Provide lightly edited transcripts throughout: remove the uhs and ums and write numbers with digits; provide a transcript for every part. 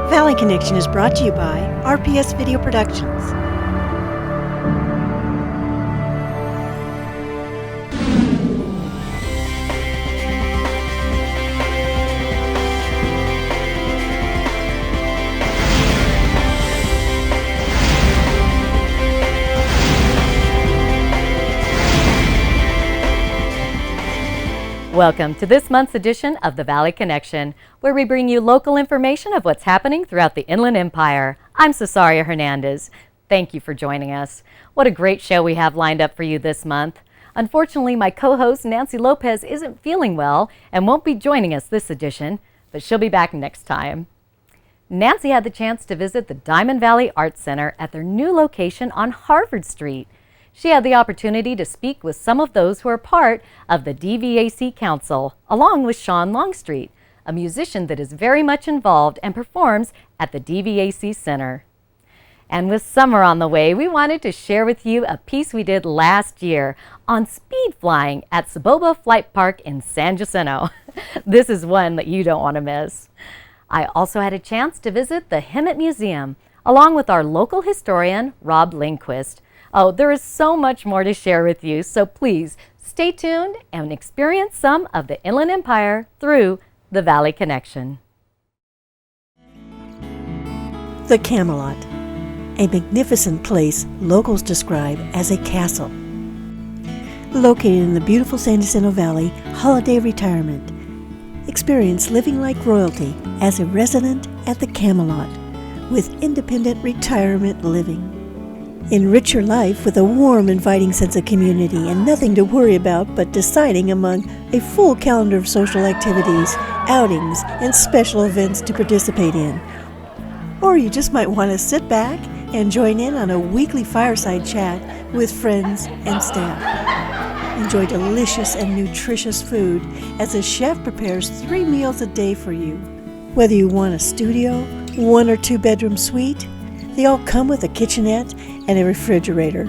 Valley Connection is brought to you by RPS Video Productions. Welcome to this month's edition of the Valley Connection, where we bring you local information of what's happening throughout the Inland Empire. I'm Cesaria Hernandez. Thank you for joining us. What a great show we have lined up for you this month. Unfortunately, my co-host Nancy Lopez isn't feeling well and won't be joining us this edition, but she'll be back next time. Nancy had the chance to visit the Diamond Valley Arts Center at their new location on Harvard Street. She had the opportunity to speak with some of those who are part of the DVAC Council, along with Sean Longstreet, a musician that is very much involved and performs at the DVAC Center. And with summer on the way, we wanted to share with you a piece we did last year on speed flying at Soboba Flight Park in San Jacinto. This is one that you don't want to miss. I also had a chance to visit the Hemet Museum, along with our local historian, Rob Lindquest. Oh, there is so much more to share with you, so please stay tuned and experience some of the Inland Empire through the Valley Connection. The Camelot, a magnificent place locals describe as a castle. Located in the beautiful San Jacinto Valley, holiday retirement. Experience living like royalty as a resident at the Camelot with independent retirement living. Enrich your life with a warm, inviting sense of community and nothing to worry about but deciding among a full calendar of social activities, outings, and special events to participate in. Or you just might want to sit back and join in on a weekly fireside chat with friends and staff. Enjoy delicious and nutritious food as a chef prepares 3 meals a day for you. Whether you want a studio, 1 or 2 bedroom suite, they all come with a kitchenette and a refrigerator,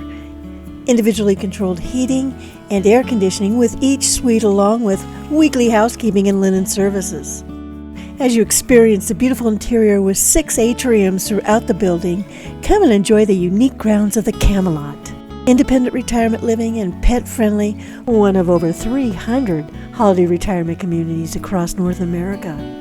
individually controlled heating and air conditioning with each suite, along with weekly housekeeping and linen services. As you experience the beautiful interior with 6 atriums throughout the building, come and enjoy the unique grounds of the Camelot. Independent retirement living and pet-friendly, one of over 300 holiday retirement communities across North America.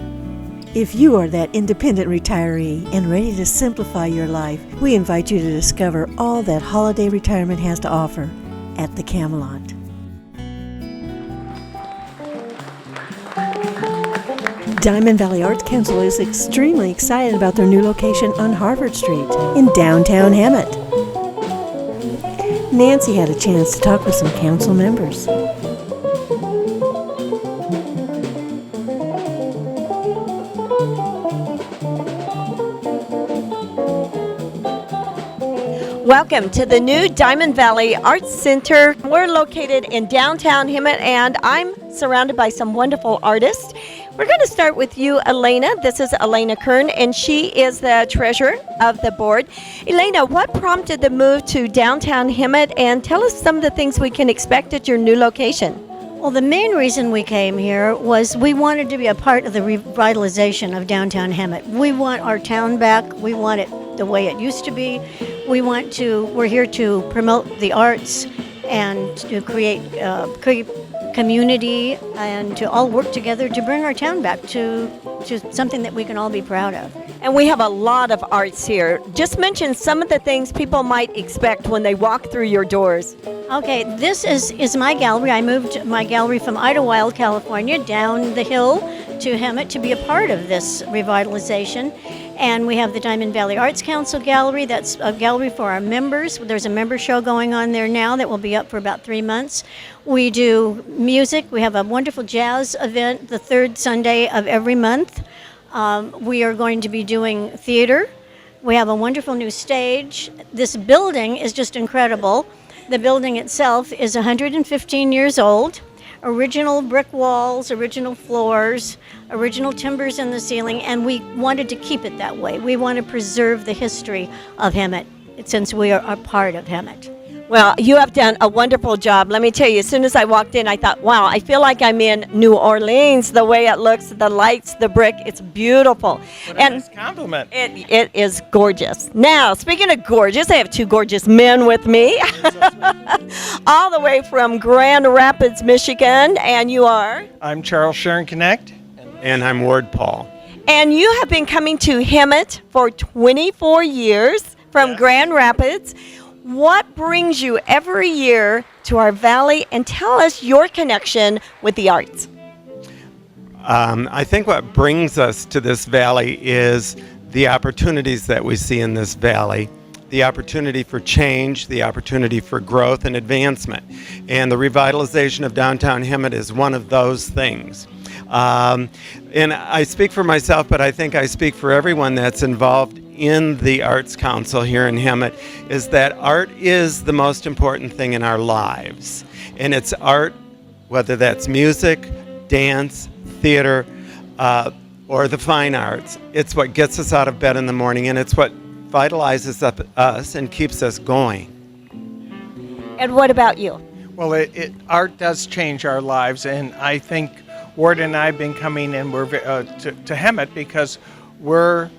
If you are that independent retiree and ready to simplify your life, we invite you to discover all that holiday retirement has to offer at the Camelot. Diamond Valley Arts Council is extremely excited about their new location on Harvard Street in downtown Hemet. Nancy had a chance to talk with some council members. Welcome to the new Diamond Valley Arts Center. We're located in downtown Hemet, and I'm surrounded by some wonderful artists. We're going to start with you, Elena. This is Elena Kern, and she is the treasurer of the board. Elena, what prompted the move to downtown Hemet, and tell us some of the things we can expect at your new location? Well, the main reason we came here was we wanted to be a part of the revitalization of downtown Hemet. We want our town back. We want it the way it used to be. We're here to promote the arts and to create community and to all work together to bring our town back to something that we can all be proud of. And we have a lot of arts here. Just mention some of the things people might expect when they walk through your doors. Okay, this is my gallery. I moved my gallery from Idlewild, California, down the hill to Hemet to be a part of this revitalization. And we have the Diamond Valley Arts Council Gallery. That's a gallery for our members. There's a member show going on there now that will be up for about 3 months. We do music. We have a wonderful jazz event the 3rd Sunday of every month. We are going to be doing theater. We have a wonderful new stage. This building is just incredible. The building itself is 115 years old. Original brick walls, original floors, original timbers in the ceiling, and we wanted to keep it that way. We want to preserve the history of Hemet since we are a part of Hemet. Well, you have done a wonderful job. Let me tell you, as soon as I walked in, I thought, wow, I feel like I'm in New Orleans, the way it looks, the lights, the brick, it's beautiful. What a nice compliment. It is gorgeous. Now, speaking of gorgeous, I have two gorgeous men with me, all the way from Grand Rapids, Michigan, and you are? I'm Charles Sharon Connect. And I'm Ward Paul. And you have been coming to Hemet for 24 years from Yes. Grand Rapids. What brings you every year to our valley, and tell us your connection with the arts? I think what brings us to this valley is the opportunities that we see in this valley, the opportunity for change, the opportunity for growth and advancement. And the revitalization of downtown Hemet is one of those things. And I speak for myself, but I think I speak for everyone that's involved in the Arts Council here in Hemet, is that art is the most important thing in our lives. And it's art, whether that's music, dance, theater, or the fine arts. It's what gets us out of bed in the morning, and it's what vitalizes us and keeps us going. And what about you? Well, art does change our lives, and I think Ward and I have been coming in to Hemet because we're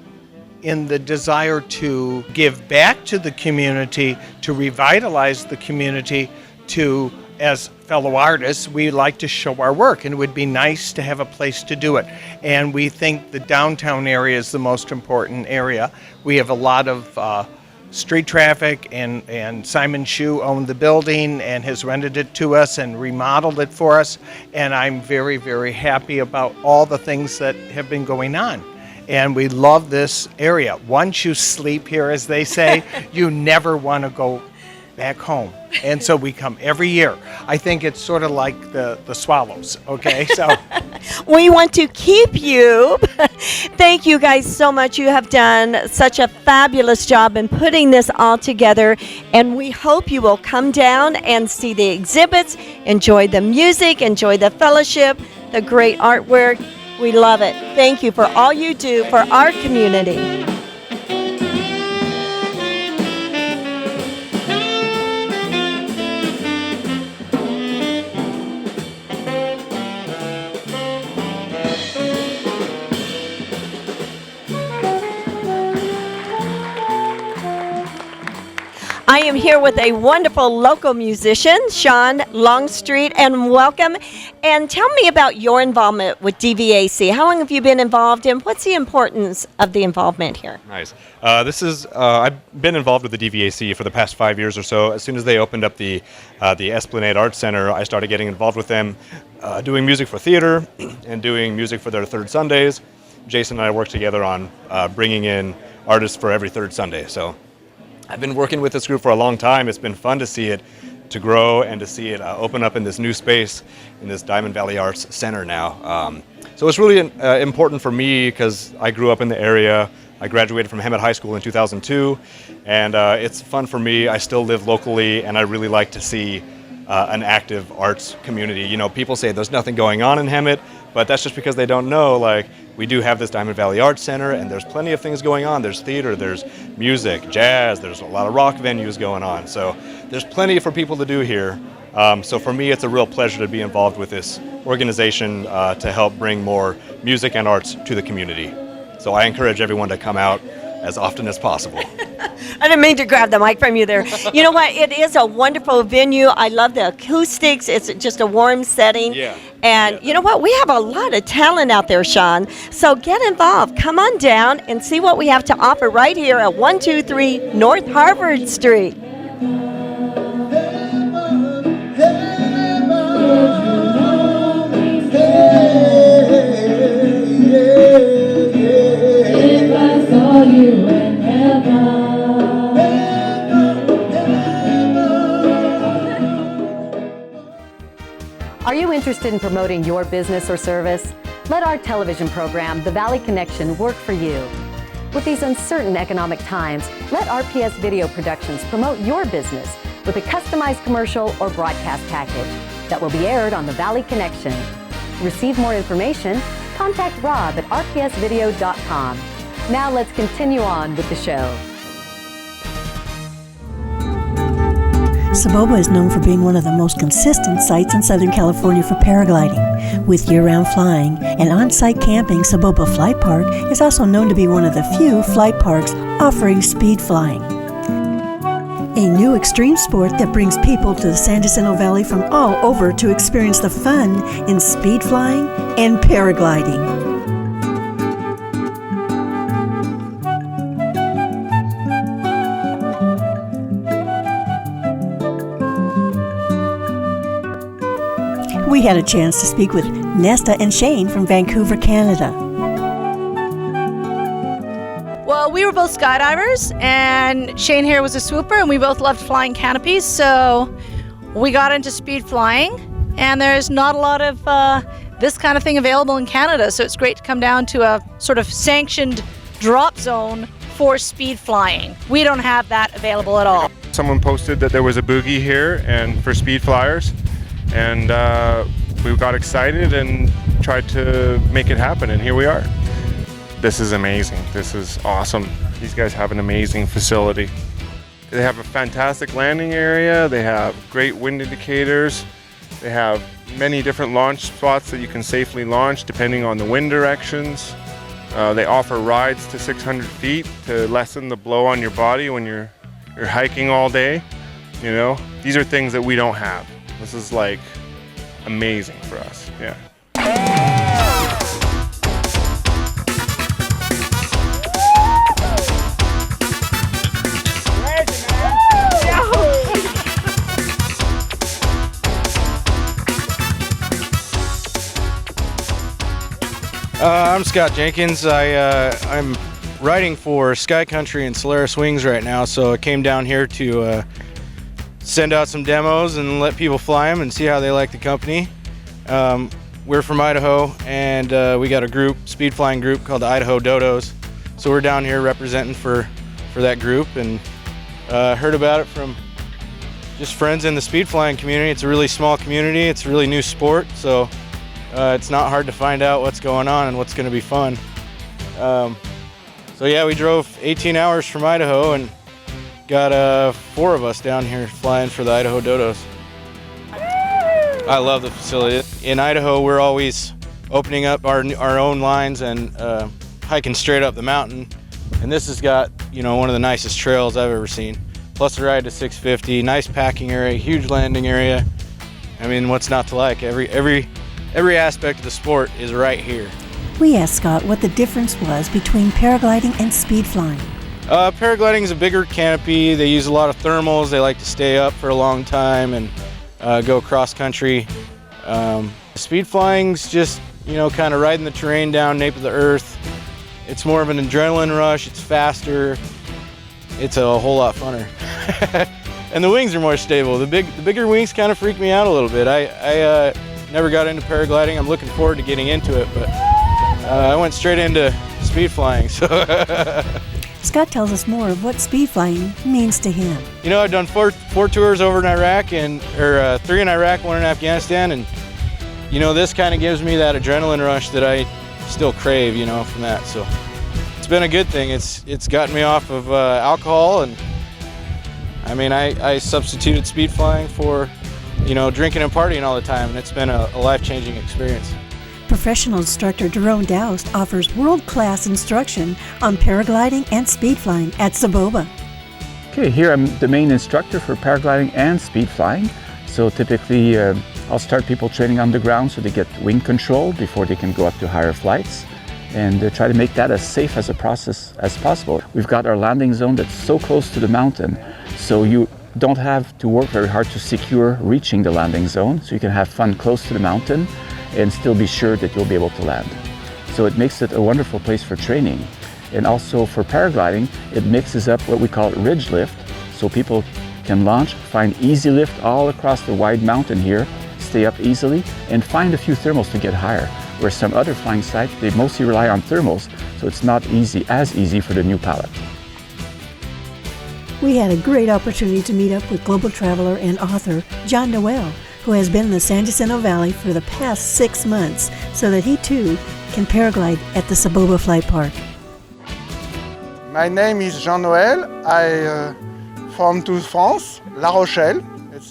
in the desire to give back to the community, to revitalize the community, to, as fellow artists, we like to show our work, and it would be nice to have a place to do it. And we think the downtown area is the most important area. We have a lot of street traffic, and Simon Shu owned the building and has rented it to us and remodeled it for us. And I'm very, very happy about all the things that have been going on. And we love this area. Once you sleep here, as they say, you never want to go back home. And so we come every year. I think it's sort of like the swallows, okay? So We want to keep you. Thank you guys so much. You have done such a fabulous job in putting this all together, and we hope you will come down and see the exhibits, enjoy the music, enjoy the fellowship, the great artwork. We love it. Thank you for all you do for our community. I am here with a wonderful local musician, Sean Longstreet, and welcome. And tell me about your involvement with DVAC. How long have you been involved, and what's the importance of the involvement here? Nice. I've been involved with the DVAC for the past 5 years or so. As soon as they opened up the Esplanade Arts Center, I started getting involved with them, doing music for theater and doing music for their third Sundays. Jason and I worked together on bringing in artists for every third Sunday. So I've been working with this group for a long time. It's been fun to see it to grow and to see it open up in this new space in this Diamond Valley Arts Center now. So it's really important for me because I grew up in the area. I graduated from Hemet High School in 2002, and it's fun for me. I still live locally, and I really like to see an active arts community. You know, people say there's nothing going on in Hemet, but that's just because they don't know. Like, we do have this Diamond Valley Arts Center, and there's plenty of things going on. There's theater, there's music, jazz, there's a lot of rock venues going on. So there's plenty for people to do here. So for me, it's a real pleasure to be involved with this organization to help bring more music and arts to the community. So I encourage everyone to come out as often as possible. I didn't mean to grab the mic from you there. You know what? It is a wonderful venue. I love the acoustics. It's just a warm setting. Yeah. And you know what? We have a lot of talent out there, Sean. So get involved. Come on down and see what we have to offer right here at 123 North Harvard Street. If I saw you in heaven. Are you interested in promoting your business or service? Let our television program, The Valley Connection, work for you. With these uncertain economic times, let RPS Video Productions promote your business with a customized commercial or broadcast package that will be aired on The Valley Connection. To receive more information, contact Rob at rpsvideo.com. Now let's continue on with the show. Soboba is known for being one of the most consistent sites in Southern California for paragliding. With year-round flying and on-site camping, Soboba Flight Park is also known to be one of the few flight parks offering speed flying, a new extreme sport that brings people to the San Jacinto Valley from all over to experience the fun in speed flying and paragliding. We had a chance to speak with Nesta and Shane from Vancouver, Canada. Well, we were both skydivers, and Shane here was a swooper, and we both loved flying canopies, so we got into speed flying, and there's not a lot of this kind of thing available in Canada, so it's great to come down to a sort of sanctioned drop zone for speed flying. We don't have that available at all. Someone posted that there was a boogie here and for speed flyers, and we got excited and tried to make it happen, and here we are. This is amazing. This is awesome. These guys have an amazing facility. They have a fantastic landing area. They have great wind indicators. They have many different launch spots that you can safely launch depending on the wind directions. They offer rides to 600 feet to lessen the blow on your body when you're hiking all day. You know, these are things that we don't have. This is like amazing for us, yeah. I'm Scott Jenkins. I'm riding for Sky Country and Solaris Wings right now, so I came down here to send out some demos and let people fly them and see how they like the company. We're from Idaho, and we got a group, speed flying group called the Idaho Dodos. So we're down here representing for that group, and heard about it from just friends in the speed flying community. It's a really small community. It's a really new sport, so it's not hard to find out what's going on and what's going to be fun. So yeah, we drove 18 hours from Idaho and got 4 of us down here flying for the Idaho Dodos. I love the facility. In Idaho, we're always opening up our own lines and hiking straight up the mountain. And this has got, you know, one of the nicest trails I've ever seen. Plus a ride to 650, nice packing area, huge landing area. I mean, what's not to like? Every aspect of the sport is right here. We asked Scott what the difference was between paragliding and speed flying. Paragliding is a bigger canopy. They use a lot of thermals. They like to stay up for a long time and go cross country. Speed flying's just, you know, kind of riding the terrain down nape of the earth. It's more of an adrenaline rush. It's faster. It's a whole lot funner. And the wings are more stable. The bigger wings kind of freak me out a little bit. I never got into paragliding. I'm looking forward to getting into it, but I went straight into speed flying. So Scott tells us more of what speed flying means to him. You know, I've done four tours over in Iraq, or 3 in Iraq, 1 in Afghanistan, and you know, this kind of gives me that adrenaline rush that I still crave, you know, from that. So it's been a good thing. It's gotten me off of alcohol, and I mean, I substituted speed flying for, you know, drinking and partying all the time, and it's been a life-changing experience. Professional instructor Jerome Doust offers world-class instruction on paragliding and speed flying at Soboba. Okay, here I'm the main instructor for paragliding and speed flying. So typically I'll start people training on the ground so they get wing control before they can go up to higher flights, and try to make that as safe as a process as possible. We've got our landing zone that's so close to the mountain, so you don't have to work very hard to secure reaching the landing zone, so you can have fun close to the mountain and still be sure that you'll be able to land. So it makes it a wonderful place for training. And also for paragliding, it mixes up what we call ridge lift, so people can launch, find easy lift all across the wide mountain here, stay up easily, and find a few thermals to get higher. Where some other flying sites, they mostly rely on thermals, so it's not as easy for the new pilot. We had a great opportunity to meet up with global traveler and author John Noel, who has been in the San Jacinto Valley for the past 6 months so that he too can paraglide at the Soboba Flight Park. My name is Jean Noel. I from to France, La Rochelle.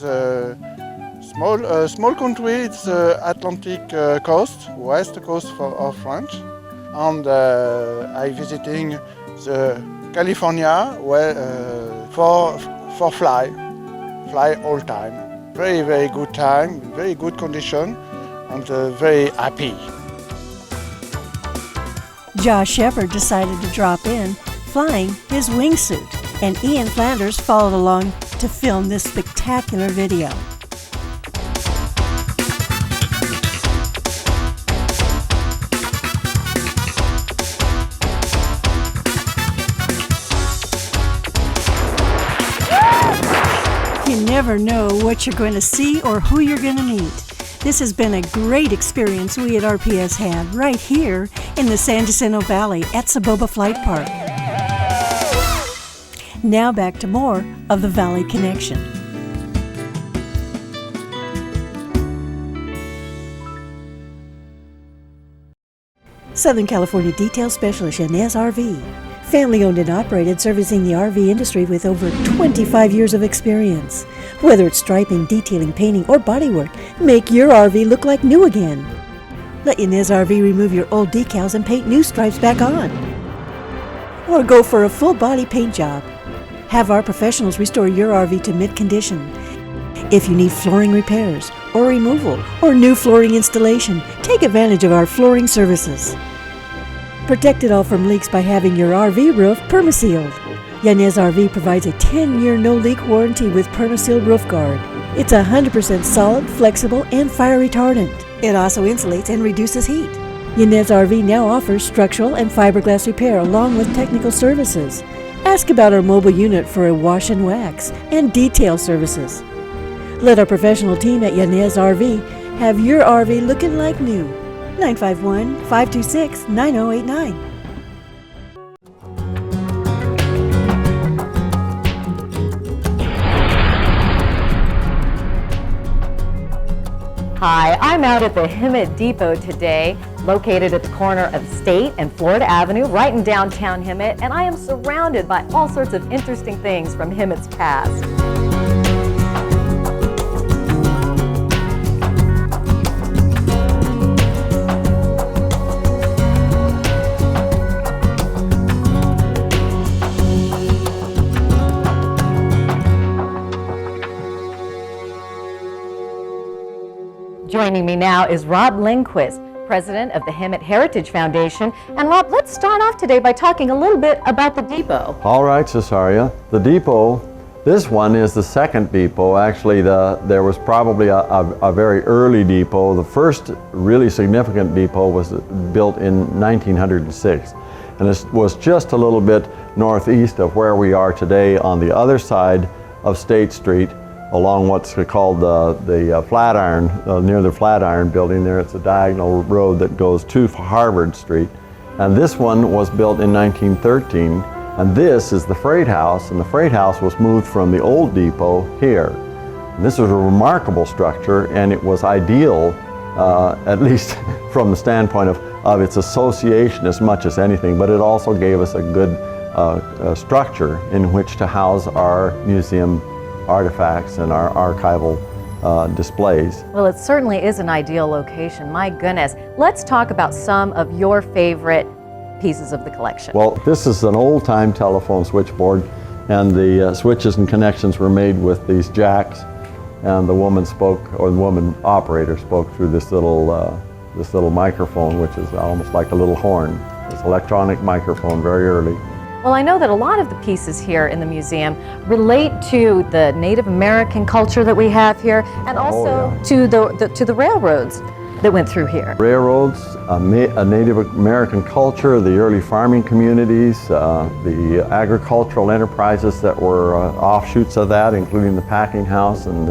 It's a small country. It's Atlantic coast, west coast of France, and I visiting the California where for fly all time. Very good time, very good condition, and very happy. Josh Shepard decided to drop in, flying his wingsuit, and Ian Flanders followed along to film this spectacular video. You never know what you're going to see or who you're going to meet. This has been a great experience we at RPS had right here in the San Jacinto Valley at Soboba Flight Park. Now back to more of the Valley Connection. Southern California Detail Specialist Yanez RV. Family owned and operated, servicing the RV industry with over 25 years of experience. Whether it's striping, detailing, painting, or bodywork, make your RV look like new again. Let Yanez RV remove your old decals and paint new stripes back on. Or go for a full body paint job. Have our professionals restore your RV to mint condition. If you need flooring repairs or removal or new flooring installation, take advantage of our flooring services. Protect it all from leaks by having your RV roof permasealed. Yanez RV provides a 10-year no-leak warranty with PermaSeal Roof Guard. It's 100% solid, flexible, and fire retardant. It also insulates and reduces heat. Yanez RV now offers structural and fiberglass repair along with technical services. Ask about our mobile unit for a wash and wax and detail services. Let our professional team at Yanez RV have your RV looking like new. 951-526-9089. Hi, I'm out at the Hemet Depot today, located at the corner of State and Florida Avenue, right in downtown Hemet, and I am surrounded by all sorts of interesting things from Hemet's past. Joining me now is Rob Lindquest, president of the Hemet Heritage Foundation. And Rob, let's start off today by talking a little bit about the depot. All right, Cesaria. The depot, this one is the second depot. Actually, there was probably a very early depot. The first really significant depot was built in 1906. And it was just a little bit northeast of where we are today on the other side of State Street, along what's called the Flatiron, near the Flatiron building there. It's a diagonal road that goes to Harvard Street. And this one was built in 1913. And this is the freight house, and the freight house was moved from the old depot here. And this was a remarkable structure, and it was ideal, at least from the standpoint of its association as much as anything, but it also gave us a good structure in which to house our museum artifacts and our archival displays. Well, it certainly is an ideal location. My goodness. Let's talk about some of your favorite pieces of the collection. Well, this is an old-time telephone switchboard, and the switches and connections were made with these jacks, and the woman spoke, or the woman operator spoke through this little microphone, which is almost like a little horn. It's an electronic microphone, very early. Well, I know that a lot of the pieces here in the museum relate to the Native American culture that we have here, and also to the railroads that went through here. Railroads, a Native American culture, the early farming communities, the agricultural enterprises that were offshoots of that, including the packing house and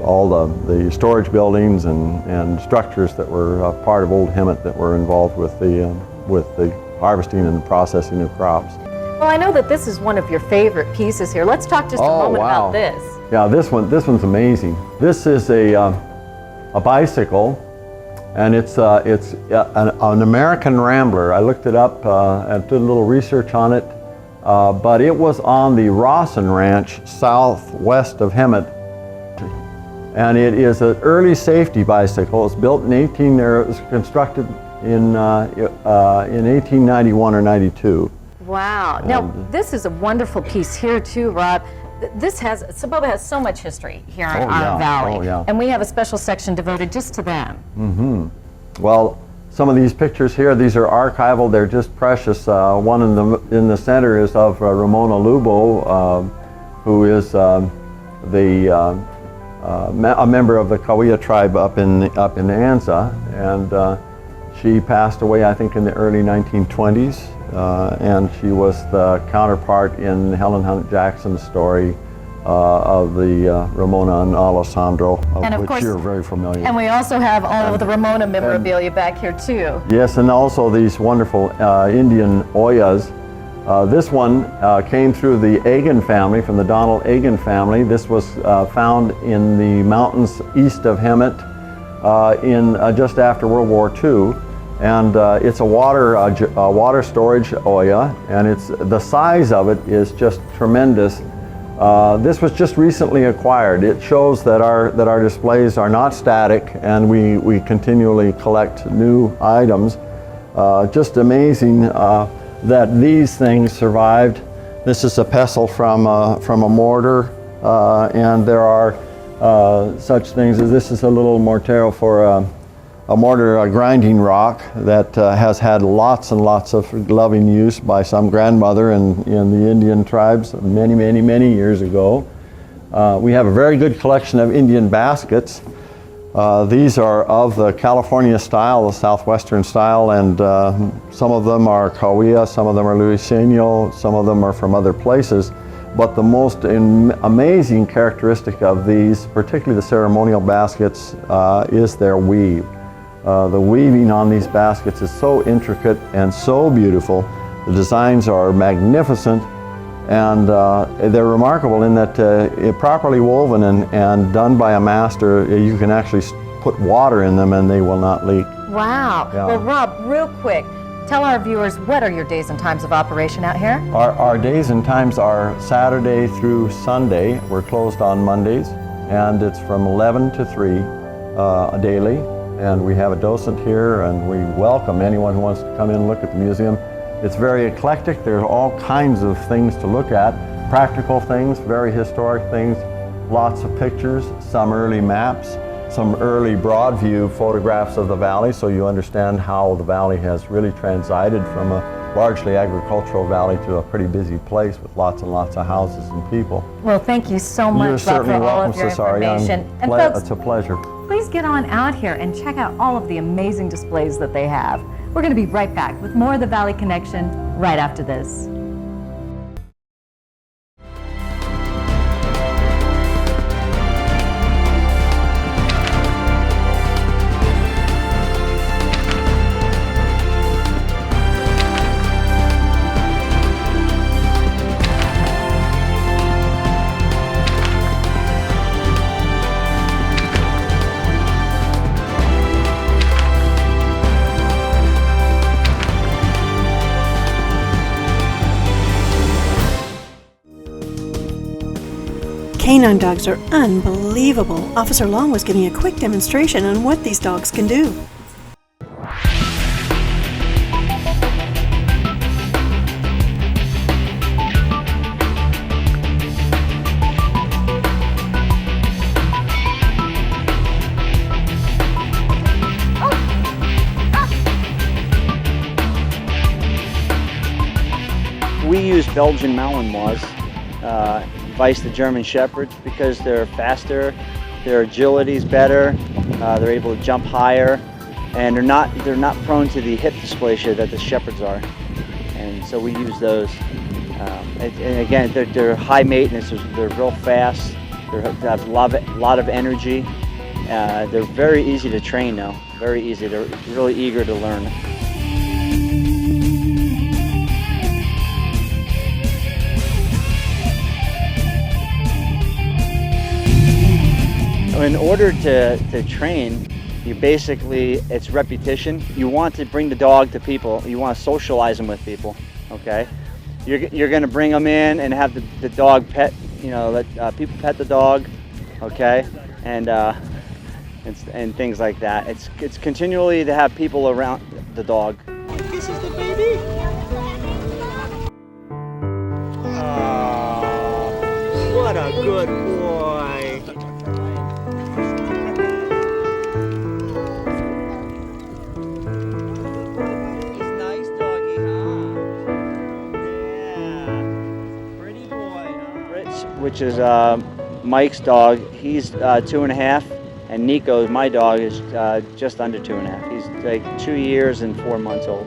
all the storage buildings and structures that were part of Old Hemet that were involved with the harvesting and the processing of crops. Well, I know that this is one of your favorite pieces here. Let's talk just a moment about this. Yeah, this one's amazing. This is a bicycle, and it's an American Rambler. I looked it up and did a little research on it. but it was on the Rawson Ranch southwest of Hemet. And it is an early safety bicycle. It was built in it was constructed in 1891 or 92. Wow. Now, this is a wonderful piece here too, Rob. Soboba has so much history here in our valley. And we have a special section devoted just to them. Well, some of these pictures here, these are archival. They're just precious. One in the center is of Ramona Lubo, who is a member of the Kawia tribe up in Anza, and she passed away, I think, in the early 1920s, and she was the counterpart in Helen Hunt Jackson's story of the Ramona and Alessandro, of which you're very familiar. And we also have all of the Ramona memorabilia back here too. Yes, and also these wonderful Indian Oyas. This one came through the Agan family, from the Donald Agan family. This was found in the mountains east of Hemet just after World War II. And it's a water storage Oya, and the size of it is just tremendous. This was just recently acquired. It shows that our displays are not static, and we continually collect new items. Just amazing that these things survived. This is a pestle from a mortar, and there are such things as this is a little mortero for a mortar grinding rock that has had lots and lots of loving use by some grandmother in the Indian tribes many years ago. We have a very good collection of Indian baskets. These are of the California style, the southwestern style, and some of them are Kawia, some of them are Luiseno, some of them are from other places. But the most amazing characteristic of these, particularly the ceremonial baskets, is their weave. The weaving on these baskets is so intricate and so beautiful. The designs are magnificent, and they're remarkable in that properly woven and done by a master, you can actually put water in them and they will not leak. Wow. Yeah. Well, Rob, real quick, tell our viewers, what are your days and times of operation out here? Our days and times are Saturday through Sunday. We're closed on Mondays, and it's from 11 to 3 daily. And we have a docent here, and we welcome anyone who wants to come in and look at the museum. It's very eclectic. There's all kinds of things to look at. Practical things, very historic things, lots of pictures, some early maps, some early broad view photographs of the valley, so you understand how the valley has really transited from a largely agricultural valley to a pretty busy place with lots and lots of houses and people. Well, thank you so much, Rob, for all of your information. And folks, it's a pleasure. Please get on out here and check out all of the amazing displays that they have. We're going to be right back with more of the Valley Connection right after this. K9 dogs are unbelievable. Officer Long was giving a quick demonstration on what these dogs can do. We use Belgian Malinois, vice the German Shepherds, because they're faster, their agility is better, they're able to jump higher, and they're not prone to the hip dysplasia that the Shepherds are. And so we use those. And again, they're high maintenance, they're real fast, they have a lot of energy. They're very easy to train now, very easy. They're really eager to learn. In order to train, it's repetition. You want to bring the dog to people. You want to socialize them with people, okay? You're going to bring them in and have the dog pet, let people pet the dog, okay, and things like that. It's continually to have people around the dog. This is the baby. What a good boy. He's nice, doggy, huh? Yeah. Pretty boy, huh? Rich, which is Mike's dog, he's 2.5, and Nico, my dog, is just under 2.5. He's like 2 years and 4 months old.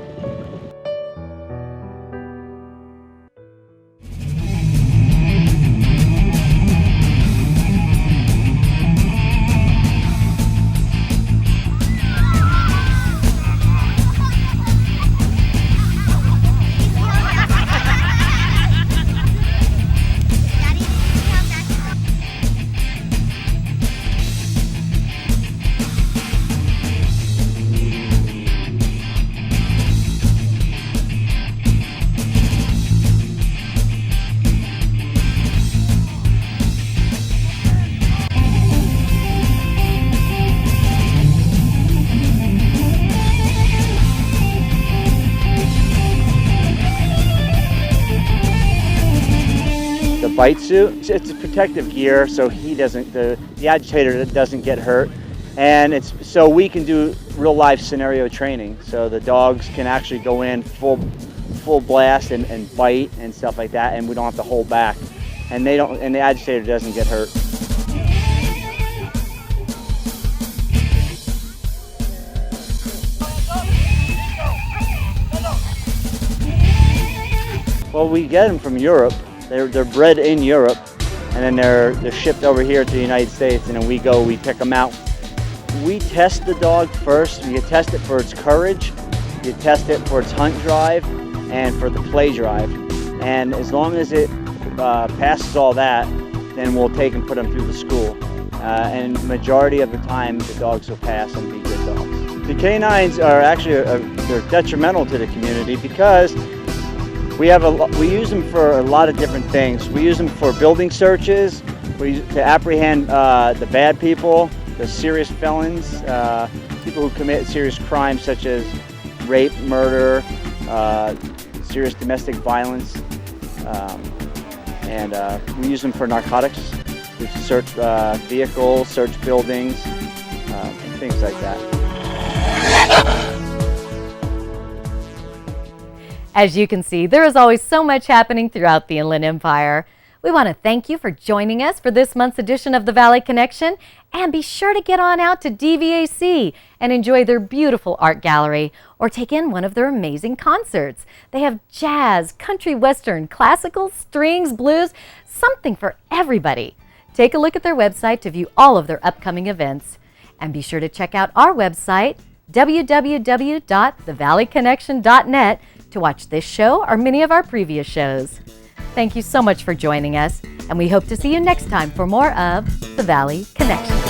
Bite suit, it's a protective gear so he doesn't, the agitator doesn't get hurt, and it's so we can do real life scenario training, so the dogs can actually go in full blast and bite and stuff like that, and we don't have to hold back, and the agitator doesn't get hurt. Well, we get them from Europe. They're bred in Europe, and then they're shipped over here to the United States, and then we pick them out. We test the dog first. You test it for its courage, you test it for its hunt drive, and for the play drive. And as long as it passes all that, then we'll take and put them through the school. And the majority of the time, the dogs will pass and be good dogs. The canines are actually they're detrimental to the community because we use them for a lot of different things. We use them for building searches, to apprehend the bad people, the serious felons, people who commit serious crimes such as rape, murder, serious domestic violence, and we use them for narcotics. We search vehicles, search buildings, and things like that. As you can see, there is always so much happening throughout the Inland Empire. We want to thank you for joining us for this month's edition of the Valley Connection, and be sure to get on out to DVAC and enjoy their beautiful art gallery or take in one of their amazing concerts. They have jazz, country western, classical, strings, blues, something for everybody. Take a look at their website to view all of their upcoming events, and be sure to check out our website, www.thevalleyconnection.net, to watch this show or many of our previous shows. Thank you so much for joining us, and we hope to see you next time for more of The Valley Connection.